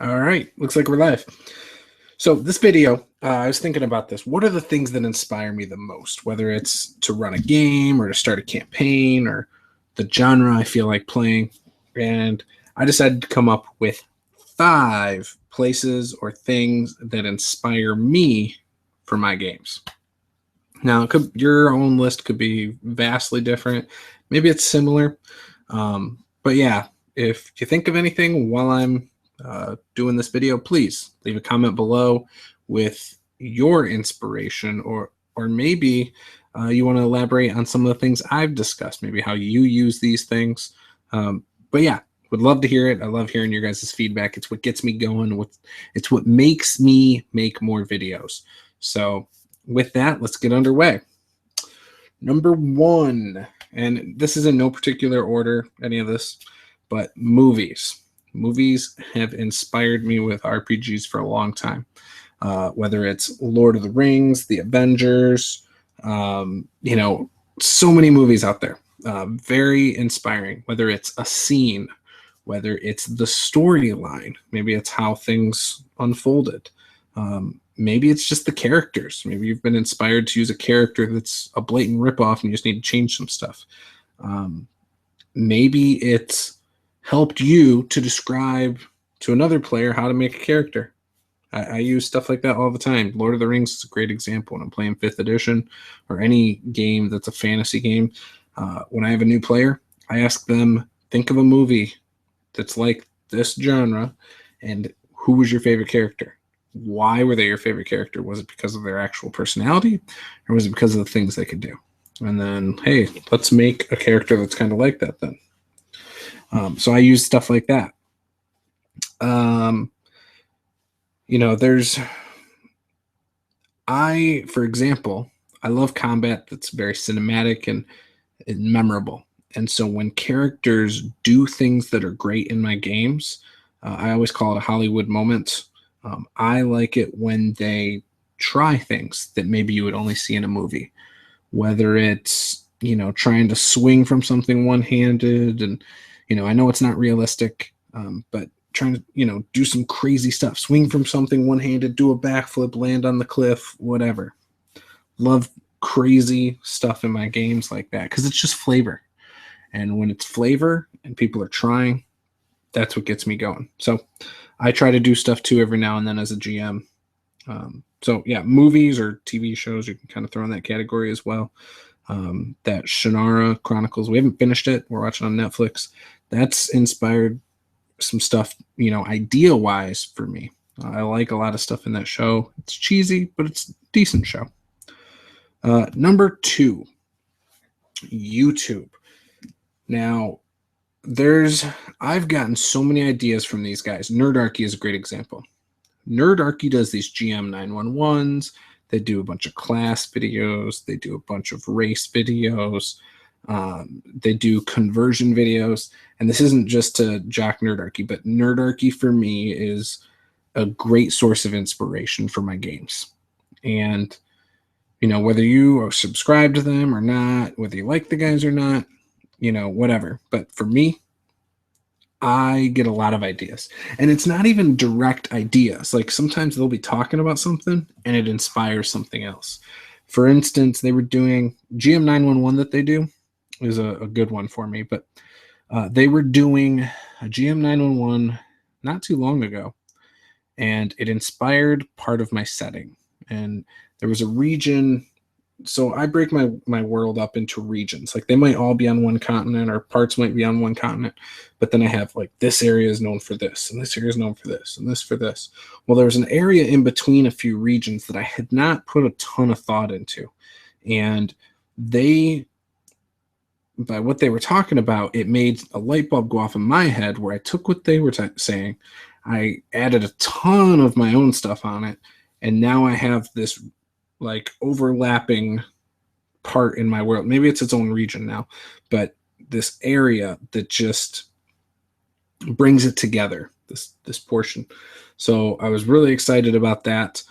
All right, looks like we're live. So this video, I was thinking about this. What are the things that inspire me the most? Whether it's to run a game or to start a campaign or the genre I feel like playing. And I decided to come up with 5 places or things that inspire me for my games. Now, your own list could be vastly different. Maybe it's similar. But yeah, if you think of anything while I'm doing this video, please leave a comment below with your inspiration, or maybe you want to elaborate on some of the things I've discussed, maybe how you use these things. But yeah, would love to hear it. I love hearing your guys' feedback. It's what gets me going. It's what makes me make more videos. So with that, let's get underway. Number 1, and this is in no particular order, any of this, but movies. Movies have inspired me with RPGs for a long time. Whether it's Lord of the Rings, The Avengers, so many movies out there. Very inspiring, whether it's a scene, whether it's the storyline, maybe it's how things unfolded. Maybe it's just the characters. Maybe you've been inspired to use a character that's a blatant ripoff and you just need to change some stuff. Maybe it's helped you to describe to another player how to make a character. I use stuff like that all the time. Lord of the Rings is a great example when I'm playing 5th edition or any game that's a fantasy game. When I have a new player, I ask them, think of a movie that's like this genre, and who was your favorite character? Why were they your favorite character? Was it because of their actual personality, or was it because of the things they could do? And then, hey, let's make a character that's kind of like that then. So I use stuff like that. For example, I love combat that's very cinematic and memorable. And so when characters do things that are great in my games, I always call it a Hollywood moment. I like it when they try things that maybe you would only see in a movie, whether it's, trying to swing from something one-handed. And, I know it's not realistic, but trying to, do some crazy stuff, swing from something one-handed, do a backflip, land on the cliff, whatever. Love crazy stuff in my games like that because it's just flavor. And when it's flavor and people are trying, that's what gets me going. So I try to do stuff too every now and then as a GM. So yeah, movies or TV shows, you can kind of throw in that category as well. That Shannara Chronicles, we haven't finished it. We're watching on Netflix. That's inspired some stuff, idea-wise for me. I like a lot of stuff in that show. It's cheesy, but it's a decent show. Number 2, YouTube. Now, I've gotten so many ideas from these guys. NerderKey is a great example. NerderKey does these GM 911s. They do a bunch of class videos. They do a bunch of race videos. They do conversion videos. And this isn't just to jock NerderKey, but NerderKey for me is a great source of inspiration for my games. And, whether you are subscribed to them or not, whether you like the guys or not, whatever. But for me, I get a lot of ideas. And it's not even direct ideas. Like sometimes they'll be talking about something and it inspires something else. For instance, they were doing GM 911 that they do is a good one for me. But they were doing a GM 911 not too long ago. And it inspired part of my setting. And there was a region. So I break my world up into regions. Like they might all be on one continent or parts might be on one continent. But then I have like this area is known for this and this area is known for this and this for this. Well, there was an area in between a few regions that I had not put a ton of thought into. And by what they were talking about, it made a light bulb go off in my head where I took what they were saying. I added a ton of my own stuff on it. And now I have this like overlapping part in my world. Maybe it's its own region now, but this area that just brings it together, this portion. So I was really excited about that.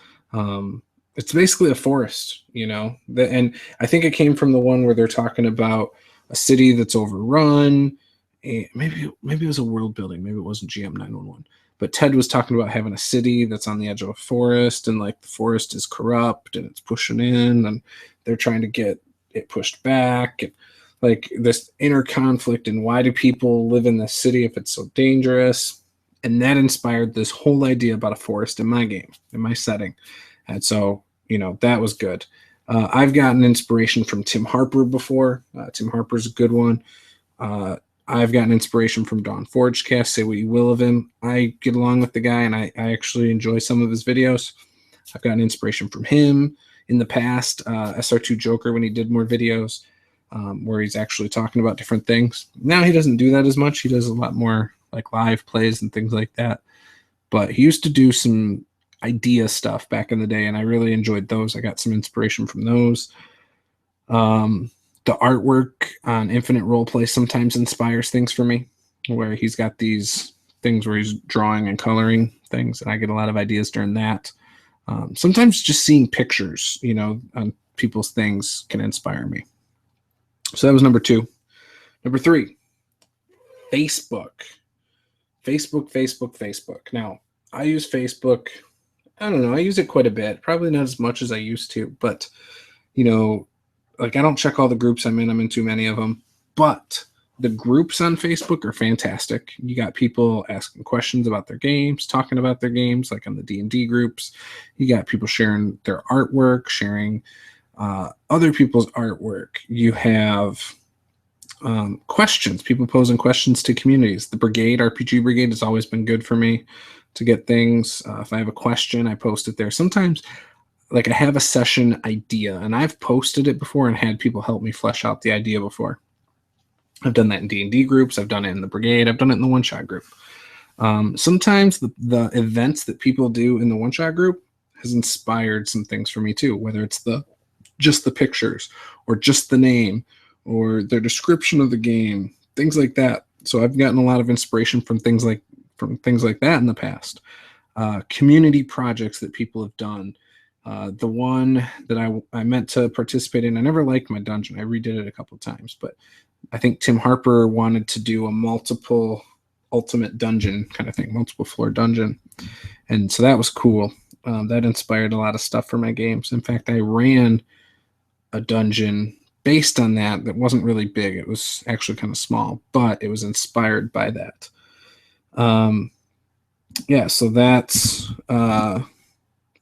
It's basically a forest, and I think it came from the one where they're talking about a city that's overrun maybe it was a world building, maybe it wasn't GM911, but Ted was talking about having a city that's on the edge of a forest, and like the forest is corrupt and it's pushing in, and they're trying to get it pushed back, and like this inner conflict, and why do people live in this city if it's so dangerous? And that inspired this whole idea about a forest in my game, in my setting. And so, that was good. I've gotten inspiration from Tim Harper before. Tim Harper's a good one. I've gotten inspiration from Dawn Forgecast. Say what you will of him. I get along with the guy, and I actually enjoy some of his videos. I've gotten inspiration from him in the past. SR2 Joker, when he did more videos, where he's actually talking about different things. Now he doesn't do that as much. He does a lot more like live plays and things like that. But he used to do some idea stuff back in the day, and I really enjoyed those. I got some inspiration from those. The artwork on Infinite Roleplay sometimes inspires things for me, where he's got these things where he's drawing and coloring things, and I get a lot of ideas during that. Sometimes just seeing pictures, on people's things can inspire me. So that was number 2. Number 3, Facebook. Facebook. Now, I use Facebook. I don't know. I use it quite a bit. Probably not as much as I used to, but, like I don't check all the groups I'm in. I'm in too many of them. But the groups on Facebook are fantastic. You got people asking questions about their games, talking about their games, like on the D&D groups. You got people sharing their artwork, sharing other people's artwork. You have questions, people posing questions to communities. The Brigade, RPG Brigade, has always been good for me to get things. If I have a question, I post it there. Sometimes, like I have a session idea, and I've posted it before and had people help me flesh out the idea before. I've done that in D&D groups. I've done it in the Brigade. I've done it in the one-shot group. Sometimes the events that people do in the one-shot group has inspired some things for me too, whether it's just the pictures or just the name or their description of the game, things like that. So I've gotten a lot of inspiration from things like that in the past. Community projects that people have done. The one that I meant to participate in, I never liked my dungeon. I redid it a couple of times, but I think Tim Harper wanted to do a multiple ultimate dungeon kind of thing, multiple floor dungeon. And so that was cool. That inspired a lot of stuff for my games. In fact, I ran a dungeon based on that wasn't really big. It was actually kind of small, but it was inspired by that. Yeah, so that's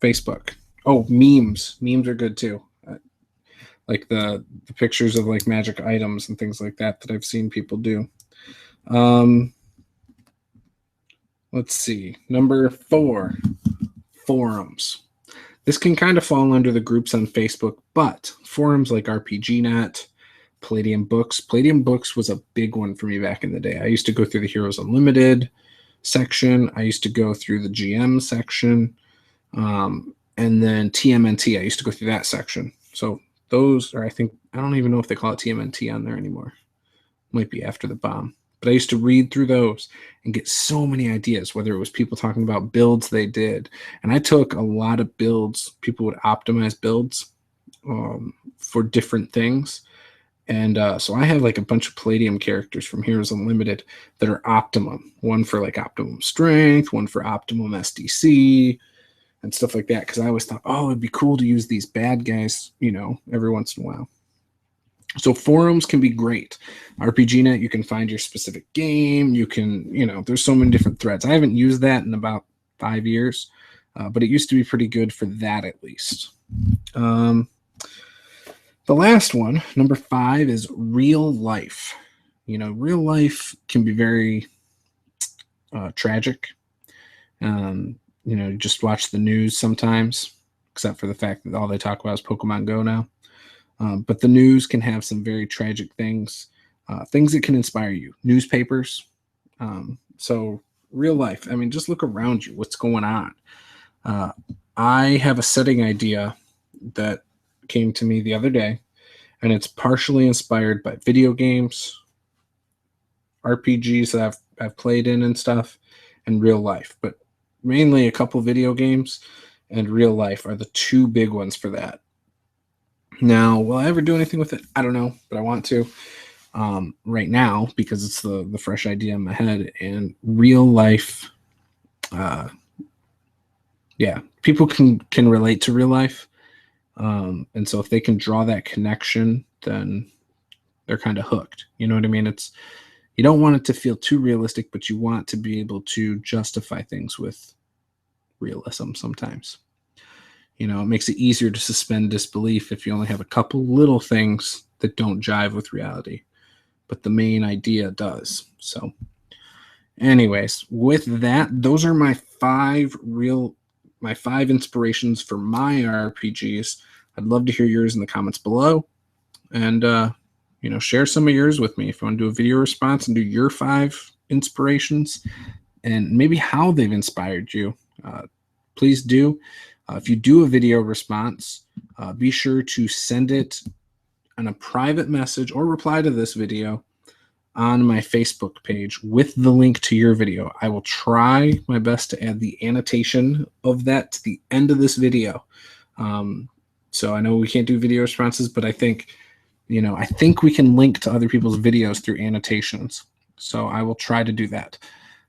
Facebook. Oh, memes. Memes are good too. Like the pictures of like magic items and things like that I've seen people do. Let's see. Number 4, forums. This can kind of fall under the groups on Facebook, but forums like RPGNet, Palladium Books. Palladium Books was a big one for me back in the day. I used to go through the Heroes Unlimited section. I used to go through the GM section. And then TMNT, I used to go through that section. So those are, I don't even know if they call it TMNT on there anymore. Might be after the bomb. But I used to read through those and get so many ideas, whether it was people talking about builds they did. And I took a lot of builds. People would optimize builds for different things. And so I have like a bunch of Palladium characters from Heroes Unlimited that are optimum. One for like optimum strength, one for optimum SDC, and stuff like that. Because I always thought, oh, it'd be cool to use these bad guys, every once in a while. So forums can be great. RPGNet, you can find your specific game. You can, there's so many different threads. I haven't used that in about 5 years, but it used to be pretty good for that at least. The last one, number 5, is real life. Real life can be very tragic. Just watch the news sometimes, except for the fact that all they talk about is Pokemon Go now. But the news can have some very tragic things, things that can inspire you. Newspapers. So real life. Just look around you. What's going on? I have a setting idea that came to me the other day, and it's partially inspired by video games, RPGs that I've played in and stuff, and real life. But mainly a couple video games and real life are the 2 big ones for that. Now, will I ever do anything with it? I don't know, but I want to. right now because it's the fresh idea in my head. And real life, people can relate to real life. And so if they can draw that connection, then they're kind of hooked. You know what I mean? You don't want it to feel too realistic, but you want to be able to justify things with realism sometimes. It makes it easier to suspend disbelief if you only have a couple little things that don't jive with reality, but the main idea does. So anyways, with that, those are my five inspirations for my RPGs. I'd love to hear yours in the comments below, and share some of yours with me. If you want to do a video response and do your 5 inspirations and maybe how they've inspired you, please do. If you do a video response, be sure to send it on a private message or reply to this video on my Facebook page with the link to your video. I will try my best to add the annotation of that to the end of this video. So I know we can't do video responses, but I think we can link to other people's videos through annotations. So I will try to do that.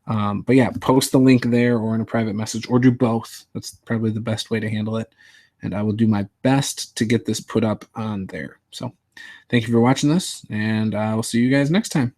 But yeah, post the link there or in a private message, or do both. That's probably the best way to handle it. And I will do my best to get this put up on there. So thank you for watching this, and I will see you guys next time.